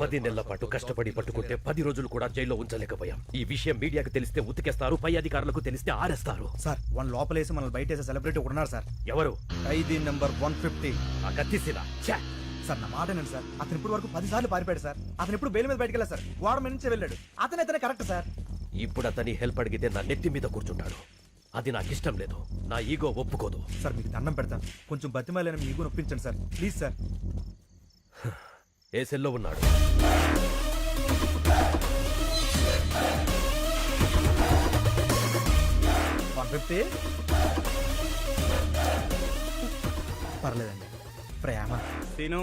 10 నెలల పాటు కష్టపడి పట్టుకుంటే 10 రోజులు కూడా జైల్లో ఉంచలేకపోయాం. ఈ విషయం మీడియాకు తెలిస్తే ఉతికేస్తారు, పై అధికారులకు తెలిస్తే ఆరేస్తారు. సార్ వన్ లోపలేసి మనల్ని బయట వేసే సెలబ్రిటీ ఉన్నారు సార్. ఎవరు? ఖైదీ నెంబర్ 150. ఆ కత్తిసిలా. సార్ నా మాట సార్, అతను ఇప్పుడు వరకు 10 సార్లు పారిపోయాడు సార్. అతను ఇప్పుడు బెయిల్ మీద బయటకు వెళ్ళారు సార్. వాడు మీద నుంచే వెళ్ళాడు. అతనే కరెక్ట్ సార్. ఇప్పుడు అతని హెల్ప్ అడిగితే నా నెత్తి మీద కూర్చుంటాడు. అది నాకు ఇష్టం లేదు. నా ఈగో ఒప్పుకోదు. సార్ మీకు దండం పెడతాను, కొంచెం బతిమాలని మీ ఈగో నొప్పించండి సార్, ప్లీజ్ సార్. ఏ సెల్లో ఉన్నాడు? పర్లేదండి. ప్రేమ సీను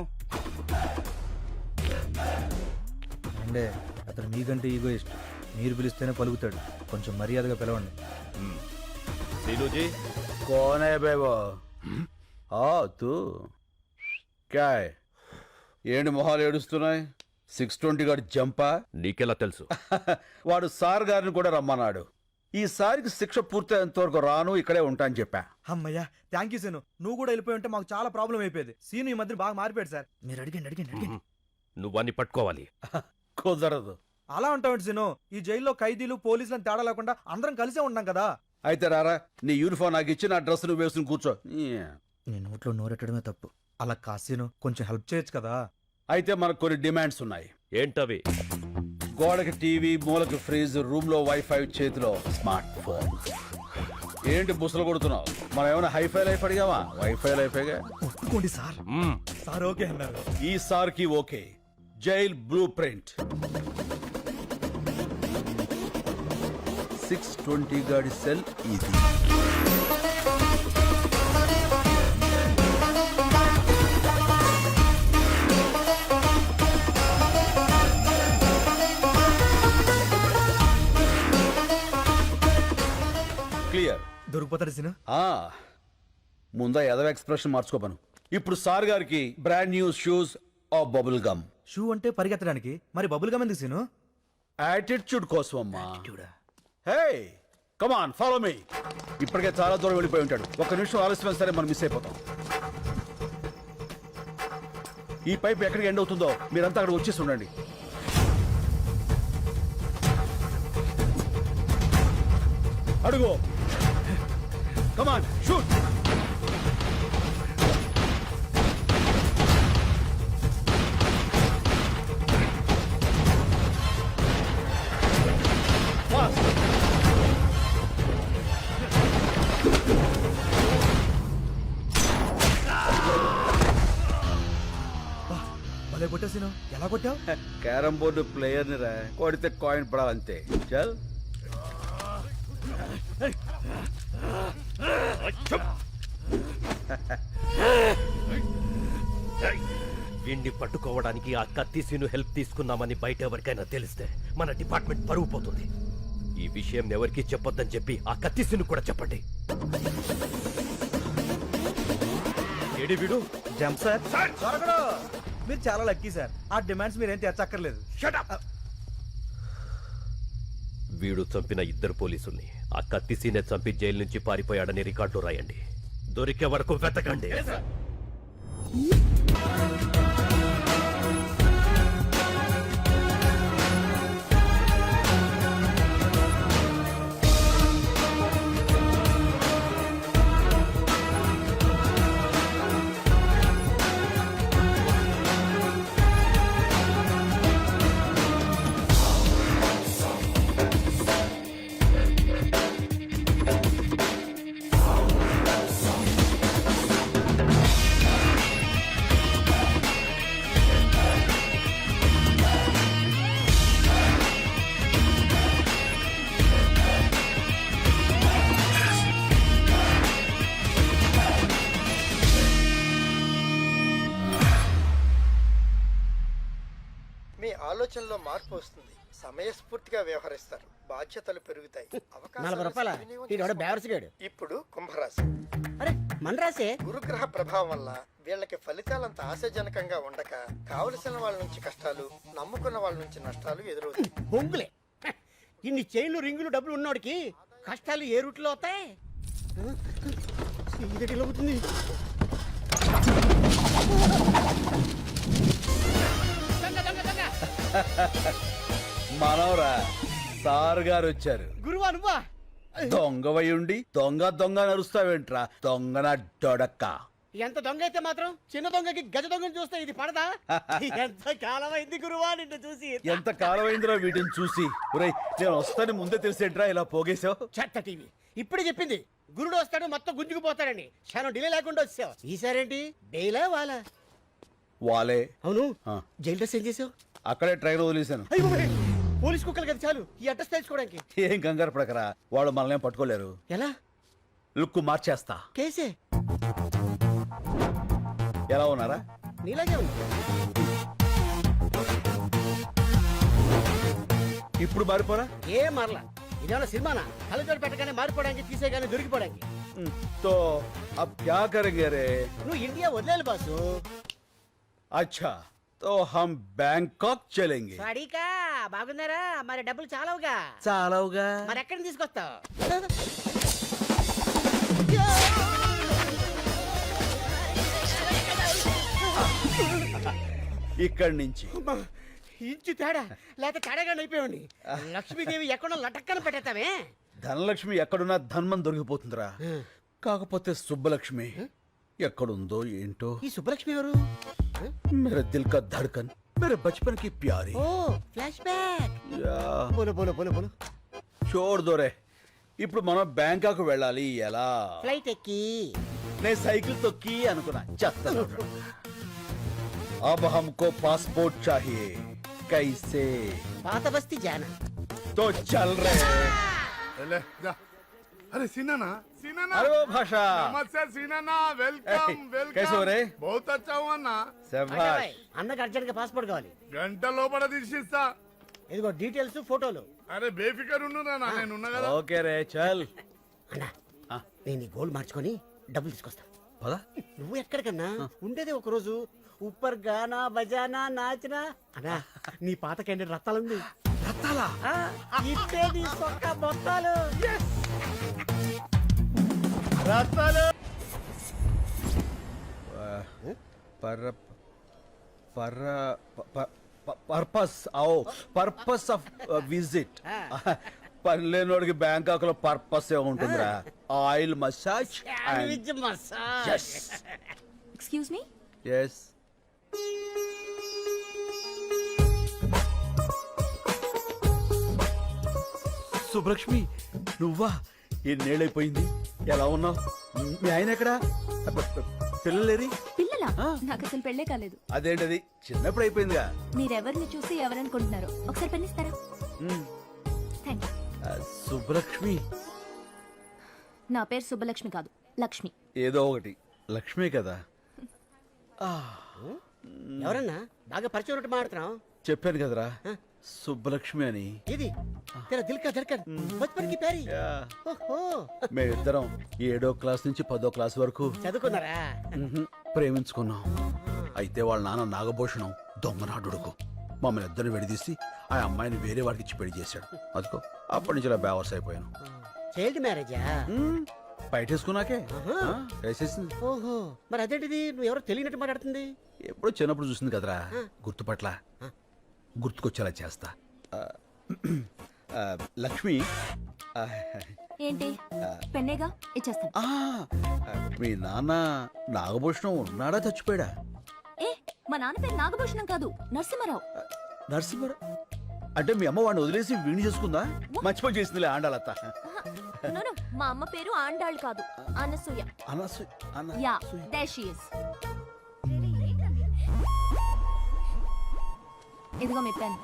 అంటే అతను మీకంటే ఈగో ఇష్టం. మీరు పిలిస్తేనే పలుకుతాడు. కొంచెం మర్యాదగా పిలవండి. सीनूजी कौन है बे वो? तू क्या है? ఏంటి మొహాలు ఏడుస్తున్నాయి? 620 గారి జంపా? నీకెలా తెలుసు? వాడు సార్ గారిని కూడా రమ్మన్నాడు. ఈసారికి శిక్ష పూర్తయ్యేంత వరకు రాను, ఇక్కడే ఉంటా అని చెప్పా. అమ్మయ్యా, థ్యాంక్ యూ సీను. నువ్వు కూడా వెళ్ళిపోయి ఉంటే మాకు చాలా ప్రాబ్లం అయిపోయేది. సీను ఈ మధ్య బాగా మారిపోయాడు సార్. మీరు అడిగండి. నువ్వన్నీ పట్టుకోవాలి. కుదరదు. అలా ఉంటావు సీను. ఈ జైల్లో ఖైదీలు పోలీసులను తేడా లేకుండా అందరం కలిసే ఉన్నాం కదా. అయితే రారా, నీ యూనిఫామ్ నాకు ఇచ్చి నా డ్రెస్ నువ్వు వేసుకుని కూర్చో. నీ నోట్లో నోరెట్టడమే తప్పు. అలా కాసీను కొంచెం హెల్ప్ చేయొచ్చు కదా. అయితే మనకు కొన్ని డిమాండ్స్ ఉన్నాయి. ఏంటవి? గోడకి టీవీ, మూలకి ఫ్రిజ్, రూమ్ లో వైఫై, చేతిలో స్మార్ట్ ఫోన్. ఏంటి బుసలు కొడుతున్నావు? మనం ఏమైనా హైఫై లైఫ్ అడిగావా? వైఫై లైఫేగా. ఒప్పుకోండి సార్. సార్ ఓకే అన్నారు. ఈ సార్ కి ఓకే. Jail blue print. 620 గాడి సెల్ ఇది. క్లియర్. దొరికిపోతాడు సీను. ముందా ఎదవ ఎక్స్ప్రెషన్ మార్చుకోపను. ఇప్పుడు సార్ గారికి brand new shoes of bubble gum. Shoe అంటే పరిగెత్తడానికి, మరి బబుల్ గమ్ ఎందుకు సీను? యాటిట్యూడ్ కోసం అమ్మా. Hey come on follow me. ఇప్పటికే చాలా దూరం వెళ్ళిపోయి ఉంటాడు. ఒక్క నిమిషం ఆలస్యమైన సరే మనం మిస్ అయిపోతాం. ఈ పైప్ ఎక్కడికి ఎండ్ అవుతుందో మీరంతా అక్కడ వచ్చేసి ఉండండి. అడుగు. Come on shoot. భలే కొట్టావు సీను. ఎలా కొట్టావు? క్యారమ్ బోర్డు ప్లేయర్ ని రా, కొడితే కాయిన్ పడాలంతే. చల్. వీణ్ణి పట్టుకోవడానికి ఆ కత్తిసీను హెల్ప్ తీసుకున్నామని బయట ఎవరికైనా తెలిస్తే మన డిపార్ట్మెంట్ పరువు పోతుంది. ఈ విషయం ఎవరికి చెప్పొద్దని చెప్పి ఆ కత్తిసీను కూడా చెప్పండి. ఏడి వీడు? Jump sir. దొరకడు. మీరు చాలా లక్కీ సార్. ఆ డిమాండ్స్ మీరేం తీర్చక్కర్లేదు. వీడు చంపిన 2 పోలీసుల్ని ఆ కత్తిసీనే చంపి జైలు నుంచి పారిపోయాడని రికార్డులో రాయండి. దొరికే వరకు వెతకండి. ఆలోచనలో మార్పు వస్తుంది. సమయస్ఫూర్తిగా వ్యవహరిస్తారు. బాధ్యతలు పెరుగుతాయి. 40 రూపాయల ఇప్పుడు కుంభరాశి. అరే మన రాసే. గురుగ్రహ ప్రభావం వల్ల వీళ్ళకి ఫలితాలంత ఆశాజనకంగా ఉండక కావలసిన వాళ్ళ నుంచి కష్టాలు, నమ్ముకున్న వాళ్ళ నుంచి నష్టాలు ఎదురవుతాయి. బొంగులే. ఇన్ని చైన్లు, రింగులు, డబ్బులు ఉన్నోడికి కష్టాలు ఏ రూట్లో అవుతాయి? అవుతుంది. మనవరా సార్ గారు వచ్చారు. గురువా నువ్వా? దొంగవై ఉండి దొంగ దొంగ నరుస్తావేంట్రా దొంగన డొడక్క. ఎంత దొంగ అయితే మాత్రం చిన్న దొంగకి గజ దొంగని చూస్తే ఇది పడదా? ఎంత కాలమైంది గురువా నిన్ను చూసి. ఎంత కాలమైందిరా వీటిని చూసి. ఒరేయ్ నేను వస్తాను ముందే తెలిసేంట్రా ఇలా పోగేశావు. చెత్త టీవీ ఇప్పుడే చెప్పింది గురుడు వస్తాడు మొత్తం గుంజుకుపోతాడని. క్షణం డిలే లేకుండా వచ్చావు. ఈసారేంటి డేలా వాలా? వాలే. అవును ఆ. జైలు డ్రెస్ ఏం చేసావు? అక్కడే ట్రైన్ వదిలేశాను. అయ్యో బాబోయ్, పోలీస్ కుక్కలు కదా చాలు ఈ అడ్రస్ తెలుసుకోవడానికి. ఏం కంగారు పడకరా, వాళ్ళు మనల్ని పట్టుకోలేరు. ఎలా? లుక్ మార్చేస్తా. కేసే ఎలా ఉన్నారా? నీలాగే ఉంది. ఇప్పుడు మారిపోరా. ఏ మరలా ఇదేమన్నా సినిమానా? కళ్ళజోడు పెట్టగానే మారిపోవడానికి తీసేగానే దొరికిపోవడానికి. तो अब क्या करेंगे रे? నువ్వు ఇండియా వదిలేలు బాసు. अच्छा तो हम बैंकॉक चलेंगे. వాడికా బాగున్నారా? మరి డబ్బులు చాలవుగా. చాలవుగా. మరి ఎక్కడి తీసుకొస్తావు? ఇక్కడి నుంచి ఇంచు తేడా లేక తేడాగా అయిపోయాడు. లక్ష్మీదేవి ఎక్కడో లటక్కన పెట్టేస్తావే. ధనలక్ష్మి ఎక్కడున్నా ధన్మం దొరికిపోతుందిరా. కాకపోతే సుబ్బలక్ష్మి ఎక్కడుందో ఏంటో. ఈ సుబ్బలక్ష్మి ఎవరు? मेरे दिल का धड़कन, मेरे बचपन की प्यारी. ఓ ఫ్లాష్ బ్యాక్. యా, బోలో బోలో బోలో బోలో. छोड़ दो रे. ఇప్పుడు మనం బ్యాంకాక్ వెళ్ళాలి. ఎలా? ఫ్లైట్ ఎక్కి. నేను సైకిల్ తొక్కి అనుకున్నా. చెత్త. अब हमको पासपोर्ट चाहिए. कैसे? పాత బస్తీ జానా. तो चल रहे. ले, जा। अरे सीनाना सीनाना अरे वो भाषा. नमस्ते सीनाना वेलकम वेलकम कैसे हो रे? बहुत अच्छा हुआ ना శభాష్. అన్నకు అర్జెంట్ గా పాస్పోర్ట్ కావాలి. గంట లోపల తీసిస్తా. ఇదిగో డీటెయిల్స్ ఫోటోలు. అరే బేఫికర్ ఉండురా నా నేను ఉన్నా కదా. ఓకే రే చల్. అన్నా ఆ. నేను ఈ గోల్డ్ మార్చుకొని డబ్బులు తీసుకొస్తా. పద. నువ్వు ఎక్కడికన్నా ఉండేది ఒక రోజు. ఉప్పర్ గానా బజానా నాచనా. అన్నా నీ పాత క్యాండిడేట్ రత్తాలుంది. రత్తాలా? ఇట్టే నీ సొక్క మొత్తాలు. రత్తాలు. పర్ పర్ పర్పస్ आओ పర్పస్ ఆఫ్ విజిట్. పనిలేనోడికి బ్యాంకాక్ లో పర్పస్ ఏ ఉంటుందిరా. Oil massage sandwich massage. Excuse me. yes. సుబ్లక్ష్మి నువ్వా? ఎన్నేళ్ళైపోయింది. ఎలా ఉన్నావు? మీ ఆయన ఎక్కడా? పిల్లలేరి? పిల్లలా? నాకు అసలు పెళ్ళే కాలేదు. అదేంటది చిన్నప్పుడు అయిపోయిందిగా. మీరెవరిని చూసి ఎవరనుకుంటున్నారు? ఒకసారి పెళ్ళిస్తారా? Thank you. సుబ్బలక్ష్మి. నా పేరు సుబ్బలక్ష్మి కాదు, లక్ష్మి. ఏదో ఒకటి లక్ష్మే కదా. ఎవరన్నా బాగా పరిచయం ఉన్నట్టు మాట్లాడుతున్నావు? చెప్పాను కదరా సుబ్బలక్ష్మి అని. ఇది తెరా దిల్ కా ధడ్కన్ బచ్పన్ కి ప్యారీ. ఓహో మేమిద్దరం 7వ క్లాస్ నుంచి 10వ క్లాస్ వరకు చదువుకున్నారా? ప్రేమించుకున్నాం. అయితే వాళ్ళ నాన్న నాగభూషణం దొంగనాడుడుకు మమ్మల్ని ఇద్దరిని విడదీసి ఆ అమ్మాయిని వేరే వాడికి ఇచ్చి పెళ్లి చేశాడు. అదిగో అప్పటి నుంచి ఇలా బేవర్స్ అయిపోయాను. చైల్డ్ మ్యారేజా? బయటేసుకున్నాకే వేసేసింది. ఓహో మరి అదేంటిది నువ్వు ఎవరో తెలియనట్టు మాట్లాడుతుంది? ఎప్పుడో చిన్నప్పుడు చూసింది కదరా. గుర్తుపట్ల గుర్తుకొచ్చేలా చేస్తా. లక్ష్మి. ఏంటి? పెన్నేగా ఇచ్చేస్తాను. మీ నాన్న నాగభూషణం ఉన్నాడా చచ్చిపోయాడా? ఏ మా నాన్న పేరు నాగభూషణం కాదు, నరసింహారావు. నరసింహరావు అంటే మీ అమ్మ వాడిని వదిలేసి వీణి చేసుకుందా? మర్చిపోయి చేసిందిలే ఆండాలత్త. నో, మా అమ్మ పేరు ఆండాళ్ కాదు, Anasuya. Yeah, there she is. ఇదిగో మీ పెన్.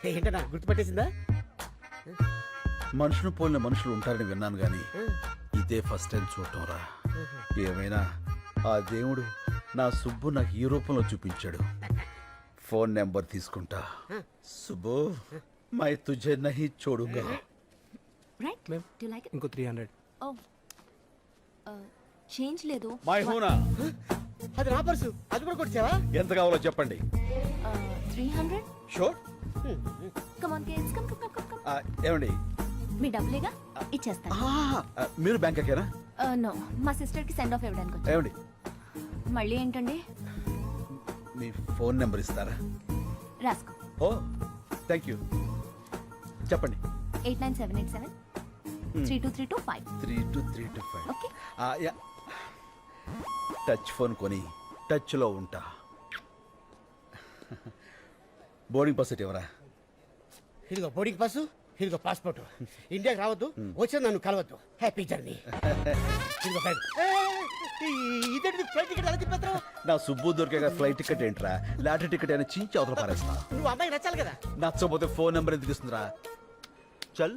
ఏంటన్నా గుర్తుపట్టేసిందా? మనుషులు పోలిన మనుషులు ఉంటారని విన్నాను గాని ఇదే ఫస్ట్ టైం చూడటం రా. ఏమైనా ఆ దేవుడు నా సుబ్బు నాకు ఈ రూపంలో చూపించాడు. ఫోన్ నెంబర్ తీసుకుంటా. సుబ్బు మై తుజే నహీ చోడుగా. రైట్? Do like it? ఇంకో 300. ఓ చేంజ్ లేదు. మై హూనా. అది నా పర్సు. అది కూడా కొట్టావా? ఎంత కావాలో చెప్పండి. 300. Sure. Come on kids, come come come come. ఏమండి మీ డబ్బులేగా ఇచ్చేస్తాను. మీరు బ్యాంక్ ఎక్కారా? నో, మా సిస్టర్ కి సెండ్ ఆఫ్ ఇవ్వడానికి వచ్చాను. ఏమండి మళ్ళీ ఏంటండి? మీ ఫోన్ నెంబర్ ఇస్తారా? రాసుకో. ఓ థ్యాంక్ యూ. చెప్పండి. 89787 32325. 32325. ఓకే. యా. టచ్ ఫోన్ కొని టచ్లో ఉంటా. బోర్డింగ్ పాస్ ఎవరా? ఇదిగో బోర్డింగ్ పాసు, ఇదిగో పాస్పోర్ట్. ఇండియాకి రావద్దు, వచ్చి నన్ను కలవద్దు. Happy journey. ఇదిగో బ్యాగ్. ఇదేంటి ఫ్లైట్ టికెట్ ఎలా తిప్పేస్తావు? నా సుబ్బు దొరికే ఫ్లైట్ టికెట్ ఏంట్రా? లాటరీ టికెట్ అయినా చించి అవతల పారేస్తా. నువ్వు అమ్మాయి నచ్చాలి కదా. నచ్చకపోతే ఫోన్ నెంబర్ ఎందుకు ఇస్తుందిరా? చల్.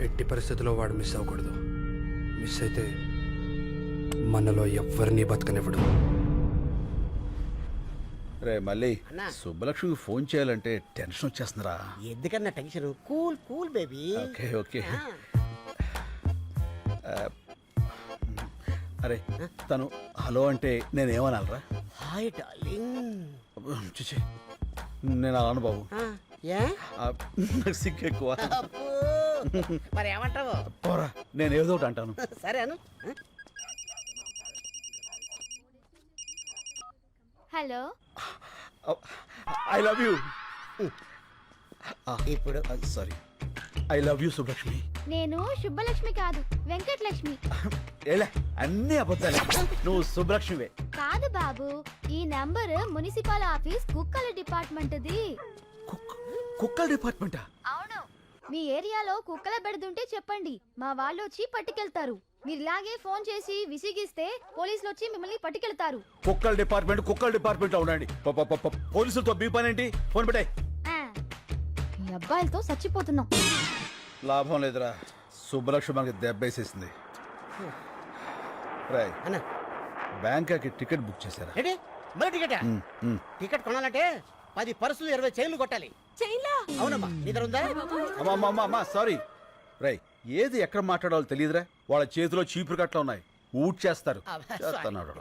ఎట్టి పరిస్థితుల్లో వాడు మిస్ అవ్వకూడదు. మిస్ అయితే మనలో ఎవ్వరినీ బతకనివ్వడు. రే మళ్ళీ అన్నా. సుబ్బలక్ష్మికి ఫోన్ చేయాలంటే టెన్షన్ వచ్చేస్తుందిరా. ఎందుకన్నా tension? Cool cool baby. Okay okay. అరే తను హలో అంటే నేనేమనాలరా? Hi darling. చూచి నేను అలాను బాబు. ఏ నాకు సిగ్గు ఎక్కువ. అబ్బో. మరి ఏమంటావు? పోరా, నేను ఏదో ఒకటి అంటాను. సరే అను. హలో. I love you. ఇప్పుడు sorry, I love you Subbalakshmi. నేను శుభలక్ష్మి కాదు, వెంకటలక్ష్మి. ఎలా అన్ని అబద్ధాలే. నువ్వు సుబ్బలక్ష్మివే. కాదు బాబు, ఈ నంబర్ మున్సిపల్ ఆఫీస్ కుక్కల డిపార్ట్మెంట్ది. కుక్కల డిపార్ట్మెంటా? అవును. మీ ఏరియాలో కుక్కల బెడదుంటే చెప్పండి, మా వాళ్ళు వచ్చి పట్టుకెళ్తారు. మీరు ఇలాగే ఫోన్ చేసి విసిగిస్తే పోలీసులు వచ్చి మిమ్మల్ని పట్టుకెళ్తారు. కుక్కల డిపార్ట్మెంట్ లో ఉండండి. పోలీసులతో బీ పని ఏంటి? ఫోన్ పెట్టాయి. మీ అబ్బాయిలతో చచ్చిపోతున్నాం. లాభం లేదురా, సుబ్బలక్ష్మి మనకి దెబ్బేసేసింది. రాయ్ అన్న బ్యాంకాకి టికెట్ బుక్ చేశారా? రెడీ? మరి టికెట్ టికెట్ కొనాలంటే 10 పర్సులు 20 చైన్లు కొట్టాలి. చైన్లా? అవునమ్మా, నీ దగ్గర ఉందా? అమ్మా సారీ. రై ఏది ఎక్కడ మాట్లాడాలో తెలియదురా. వాళ్ళ చేతిలో చీపురు కట్ల ఉన్నాయి, ఊట్ చేస్తారు. అబ్బా, sorry. చేస్తున్నాడు.